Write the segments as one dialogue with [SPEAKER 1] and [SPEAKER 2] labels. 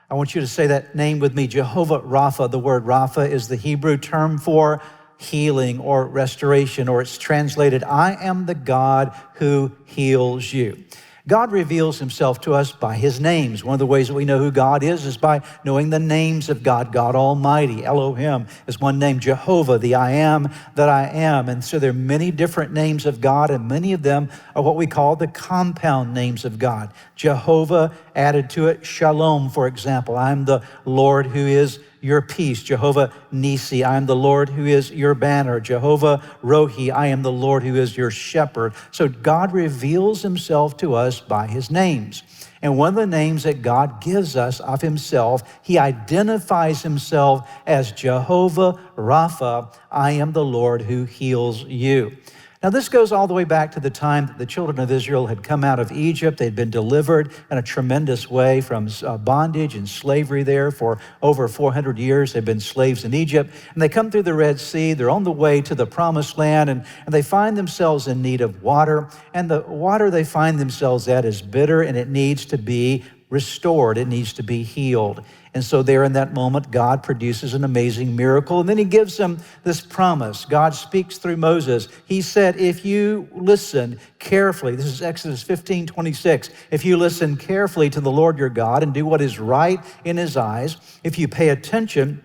[SPEAKER 1] I want you to say that name with me, Jehovah Rapha. The word Rapha is the Hebrew term for healing or restoration, or it's translated, I am the God who heals you. God reveals himself to us by his names. One of the ways that we know who God is by knowing the names of God. God Almighty, Elohim is one name. Jehovah, the I am that I am. And so there are many different names of God, and many of them are what we call the compound names of God. Jehovah, added to it, Shalom, for example. I'm the Lord who is your peace. Jehovah Nisi, I am the Lord who is your banner. Jehovah Rohi, I am the Lord who is your shepherd. So God reveals himself to us by his names. And one of the names that God gives us of himself, he identifies himself as Jehovah Rapha, I am the Lord who heals you. Now, this goes all the way back to the time that the children of Israel had come out of Egypt. They'd been delivered in a tremendous way from bondage and slavery there for over 400 years. They've been slaves in Egypt. And they come through the Red Sea. They're on the way to the Promised Land, and they find themselves in need of water. And the water they find themselves at is bitter, and it needs to be restored. It needs to be healed. And so there in that moment, God produces an amazing miracle. And then he gives them this promise. God speaks through Moses. He said, if you listen carefully, this is Exodus 15:26, if you listen carefully to the Lord your God and do what is right in his eyes, if you pay attention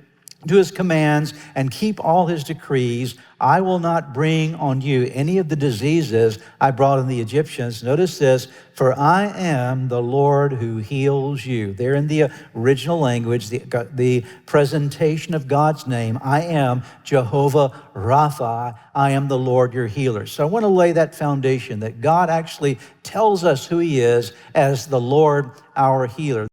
[SPEAKER 1] to his commands and keep all his decrees, I will not bring on you any of the diseases I brought on the Egyptians. Notice this, for I am the Lord who heals you. There in the original language, the presentation of God's name, I am Jehovah Rapha, I am the Lord your healer. So I want to lay that foundation that God actually tells us who he is as the Lord our healer.